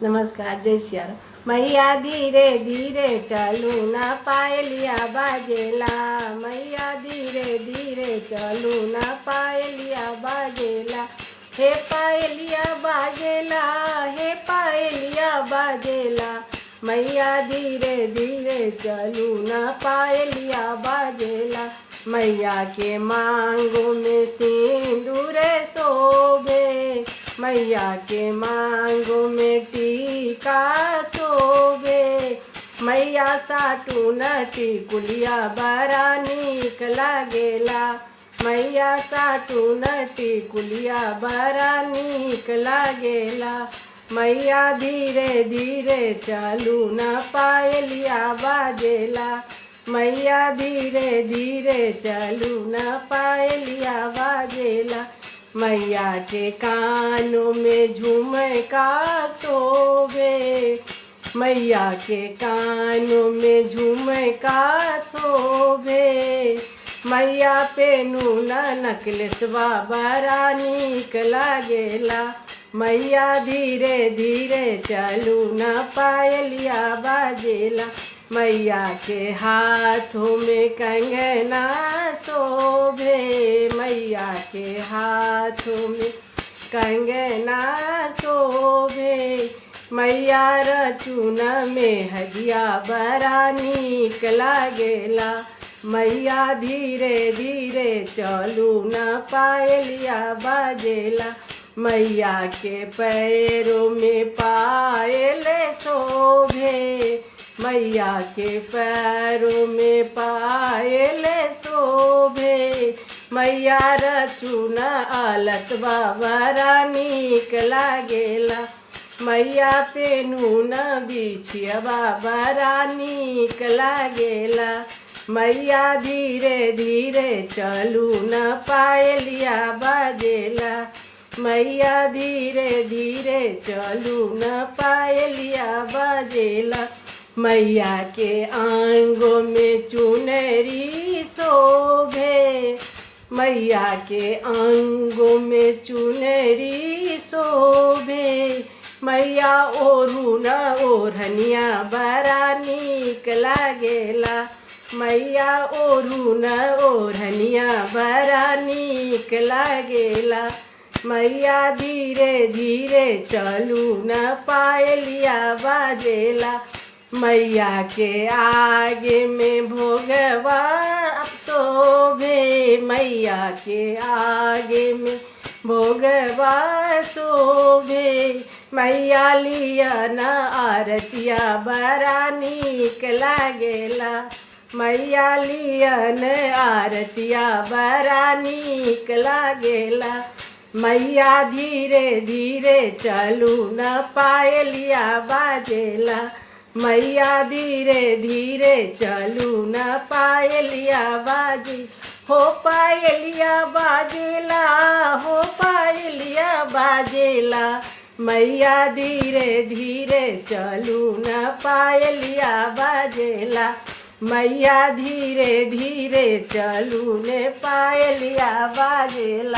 नमस्कार, जय सियाराम। मैया धीरे धीरे चलू ना पायलिया बाजेला, मैया धीरे धीरे चलू ना पायलिया बाजेला, हे पायलिया बाजेला, हे पायलिया बाजेला, मैया धीरे धीरे चलू ना पायलिया बाजेला, मैया के मांगों में सिंदूर शोभे, मैया के मांगों में टीका शोभे, मैया साटू नटी कुलिया बड़ा नीक लागेला, मैया साटू नटी कुलिया बड़ा नीक लागेला, मैया धीरे धीरे चलू न पायलिया बाजेला, मैया धीरे धीरे चलू न पायलिया बाजेला, मैया के कानों में झुमका शोभे, मैया के कानों में झुमका शोभे, मैया पे नूना नकलेसवा बड़ा नीक लागेला, मैया धीरे धीरे चलू न पायलिया बाजेला, मैया के हाथों में कंगना शोभे, मैया के हाथों में कंगना शोभे, मैया रचून में हदिया बड़ा नीक लागेला, मैया धीरे धीरे चलू न पायलिया बाजेला, मैया के पैरों में पायल शोभे, मैया के पैरों में पायल शोभे, मैया रचून अलतवा बड़ा नीक लागेला, मैया पे नून बिछियवा बड़ा नीक लागेला, मैया धीरे धीरे चलू न पायलिया बाजेला, मैया धीरे धीरे चलू न पायलिया बाजेला, मैया के आंगों में चुनरी शोभे, मैया के आंगों में चुनरी शोभे, मैया ओढ़ू न ओढ़निया बड़ा नीक लागेला, मैया ओढ़ू न ओढ़निया बड़ा नीक लागेला, मैया धीरे धीरे चलू न पायलिया बाजेला, मैया के आगे में भोगवा शोभे, मैया के आगे में भोगवा शोभे, मैया लिया न आरतिया बड़ा नीक लागेला, मैया लिया न आरतिया बड़ा नीक लागेला, मैया धीरे धीरे चलू न पायलिया बाजेला, मैया धीरे धीरे चलू न पायलिया बाजे, हो पायलिया बाजेला, हो पायलिया बाजेला, मैया धीरे धीरे चलू न पायलिया बाजेला, मैया धीरे धीरे चलू न पायलिया बाजेला।